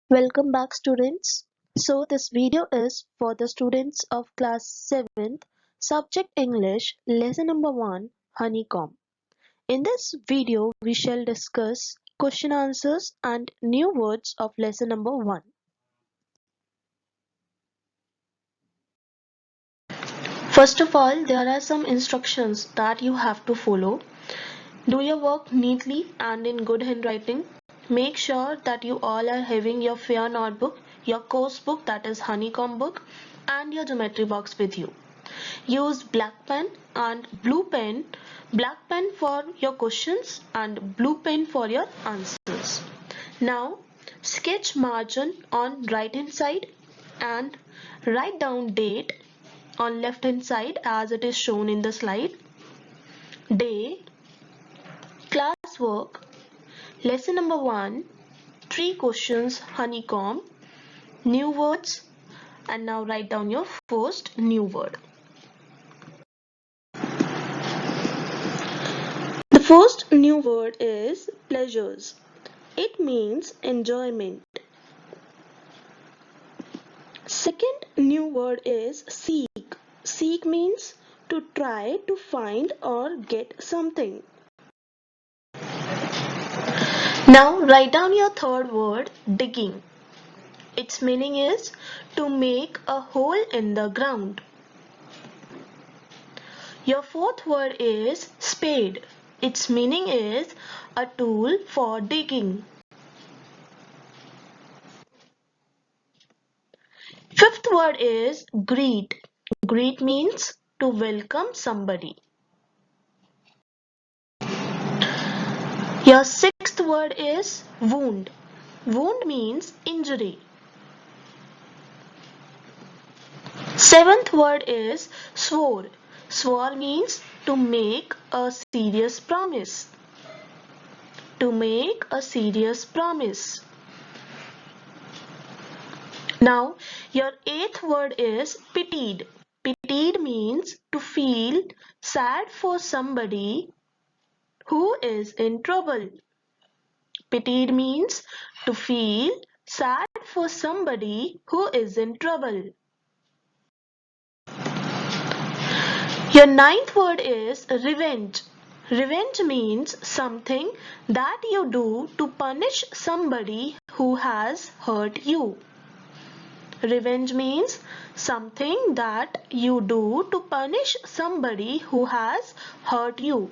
Welcome back students. So this video is for the students of class 7th, subject English, lesson number 1, Honeycomb. In this video we shall discuss question answers and new words of lesson number 1. First of all, there are some instructions that you have to follow. Do your work neatly and in good handwriting. Make sure that you all are having your fair notebook, your course book, that is Honeycomb book, and your geometry box with you. Use black pen and blue pen. Black pen for your questions and blue pen for your answers. Now sketch margin on right hand side and write down date on left hand side as it is shown in the slide. Day, class work, lesson number 1, 3 questions, honeycomb, new words, and now write down your first new word. The first new word is pleasures. It means enjoyment. Second new word is seek. Seek means to try to find or get something. Now write down your third word, digging. Its meaning is to make a hole in the ground. Your fourth word is spade. Its meaning is a tool for digging. Fifth word is greet. Greet means to welcome somebody. Your sixth word is wound. Wound means injury. Seventh word is swore. Swore means to make a serious promise. To make a serious promise. Now your eighth word is pitied. Pitied means to feel sad for somebody who is in trouble. Pitied means to feel sad for somebody who is in trouble. Your ninth word is revenge. Revenge means something that you do to punish somebody who has hurt you. Revenge means something that you do to punish somebody who has hurt you.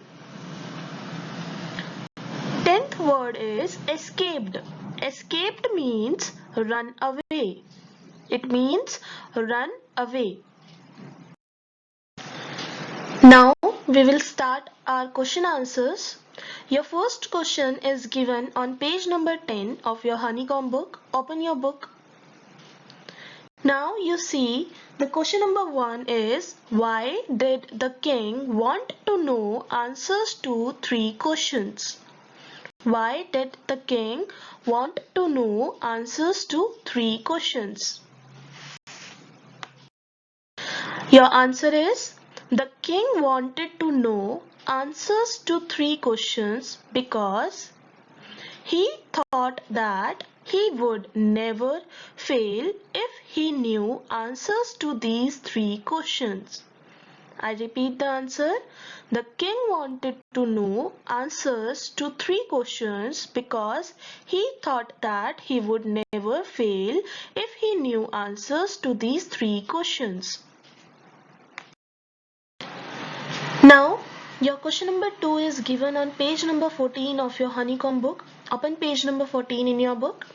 10th word is escaped. Escaped means run away. It means run away. Now we will start our question answers. Your first question is given on page number 10 of your Honeycomb book. Open your book. Now you see the question number 1 is, why did the king want to know answers to 3 questions? Why did the king want to know answers to 3 questions? Your answer is, the king wanted to know answers to 3 questions because he thought that he would never fail if he knew answers to these 3 questions. I repeat the answer. The king wanted to know answers to 3 questions because he thought that he would never fail if he knew answers to these 3 questions. Now, your question number 2 is given on page number 14 of your Honeycomb book. Open page number 14 in your book.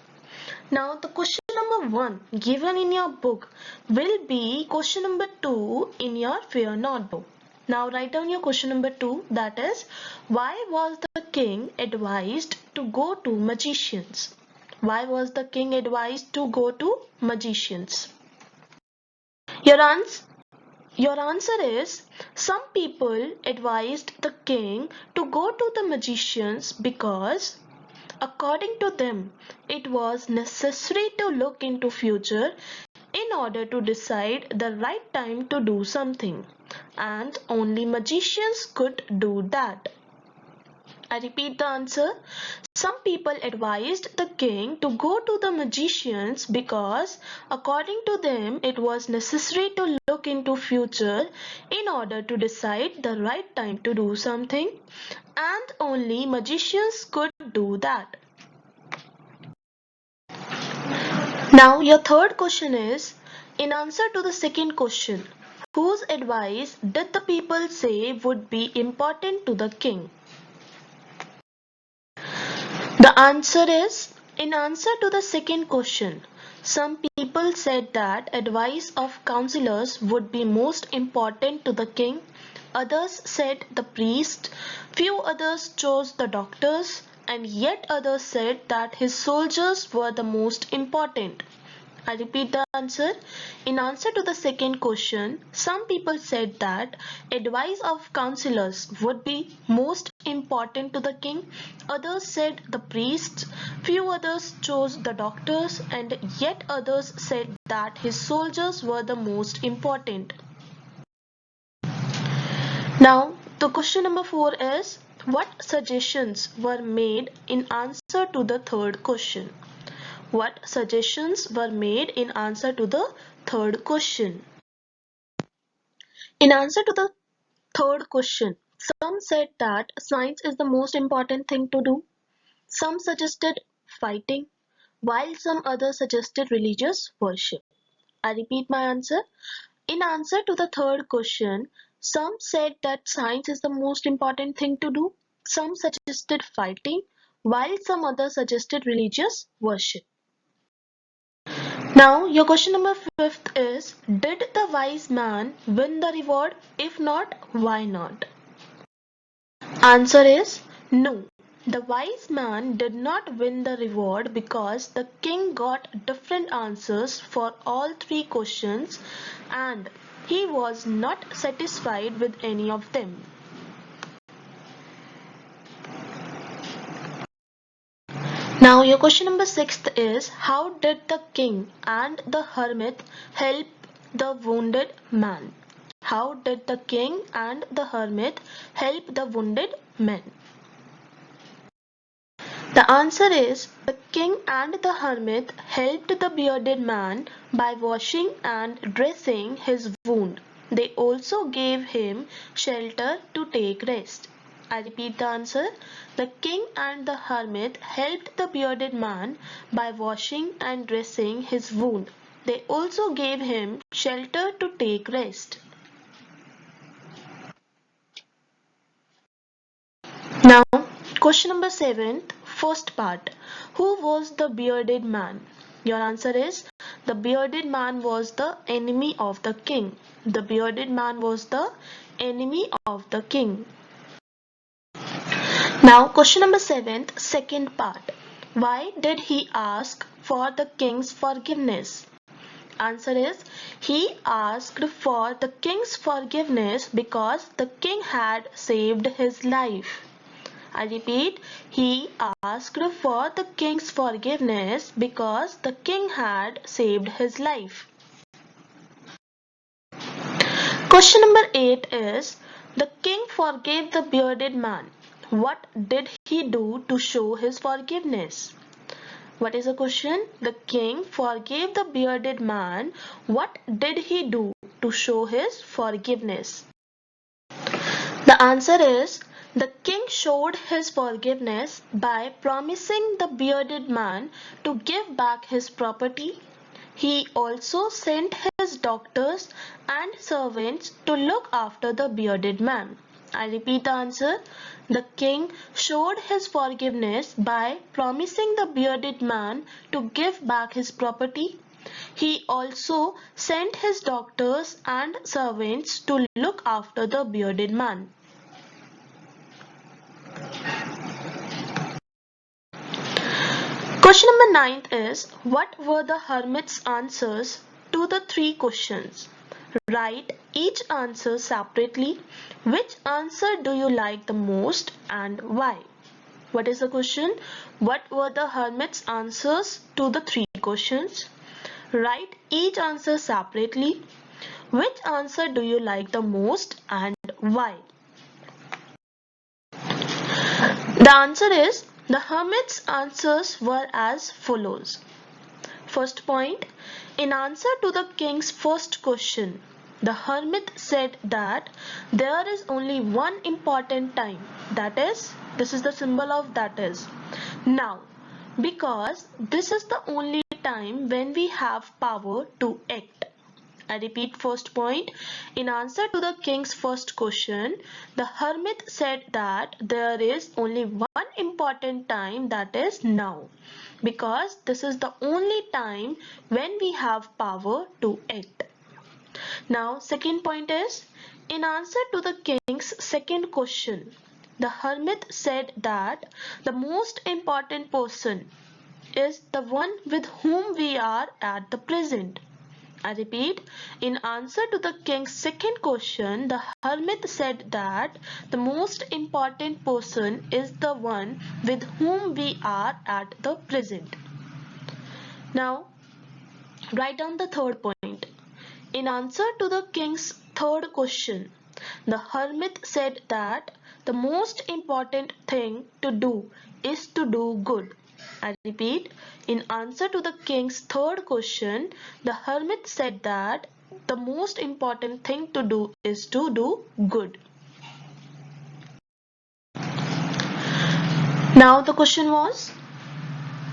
Now, the question number 1 given in your book will be question number 2 in your fair notebook. Now, write down your question number 2, that is, why was the king advised to go to magicians? Why was the king advised to go to magicians? Your answer is, some people advised the king to go to the magicians because, according to them, it was necessary to look into future in order to decide the right time to do something, and only magicians could do that. I repeat the answer. Some people advised the king to go to the magicians because according to them it was necessary to look into future in order to decide the right time to do something, and only magicians could do that. Now your third question is, in answer to the second question, whose advice did the people say would be important to the king? The answer is, in answer to the second question, some people said that advice of counselors would be most important to the king, others said the priest, few others chose the doctors, and yet others said that his soldiers were the most important. I repeat the answer. In answer to the second question, some people said that advice of counselors would be most important to the king. Others said the priests. Few others chose the doctors, and yet others said that his soldiers were the most important. Now, the question number 4 is, what suggestions were made in answer to the third question? What suggestions were made in answer to the third question? In answer to the third question, some said that science is the most important thing to do. Some suggested fighting, while some others suggested religious worship. I repeat my answer. In answer to the third question, some said that science is the most important thing to do. Some suggested fighting, while some others suggested religious worship. Now, your question number 5th is, did the wise man win the reward? If not, why not? Answer is no. The wise man did not win the reward because the king got different answers for all three questions and he was not satisfied with any of them. Now your question number 6 is, how did the king and the hermit help the wounded man? How did the king and the hermit help the wounded man? The answer is, the king and the hermit helped the bearded man by washing and dressing his wound. They also gave him shelter to take rest. I repeat the answer. The king and the hermit helped the bearded man by washing and dressing his wound. They also gave him shelter to take rest. Now, question number 7, first part. Who was the bearded man? Your answer is, the bearded man was the enemy of the king. The bearded man was the enemy of the king. Now, question number 7, second part. Why did he ask for the king's forgiveness? Answer is, he asked for the king's forgiveness because the king had saved his life. I repeat, he asked for the king's forgiveness because the king had saved his life. Question number 8 is, the king forgave the bearded man. What did he do to show his forgiveness? What is the question? The king forgave the bearded man. What did he do to show his forgiveness? The answer is, the king showed his forgiveness by promising the bearded man to give back his property. He also sent his doctors and servants to look after the bearded man. I repeat the answer. The king showed his forgiveness by promising the bearded man to give back his property. He also sent his doctors and servants to look after the bearded man. Question number 9 is, what were the hermit's answers to the three questions? Write each answer separately. Which answer do you like the most and why? What is the question? What were the hermit's answers to the three questions? Write each answer separately. Which answer do you like the most and why? The answer is, The hermit's answers were as follows. First point, in answer to the king's first question, the hermit said that there is only one important time, that is, this is the symbol of that is, now, because this is the only time when we have power to act. I repeat first point. In answer to the king's first question, the hermit said that there is only one important time, that is now, because this is the only time when we have power to act. Now, second point is, in answer to the king's second question, the hermit said that the most important person is the one with whom we are at the present. I repeat, in answer to the king's second question, the hermit said that the most important person is the one with whom we are at the present. Now, write down the third point. In answer to the king's third question, the hermit said that the most important thing to do is to do good. I repeat, in answer to the king's third question, the hermit said that the most important thing to do is to do good. Now the question was,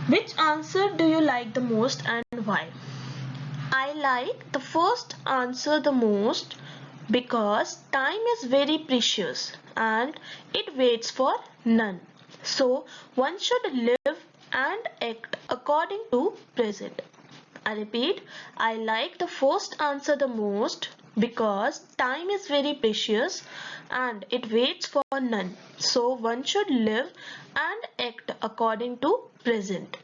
which answer do you like the most and why? I like the first answer the most because time is very precious and it waits for none. So one should live and act according to present. I repeat, I like the first answer the most because time is very precious and it waits for none. So one should live and act according to present.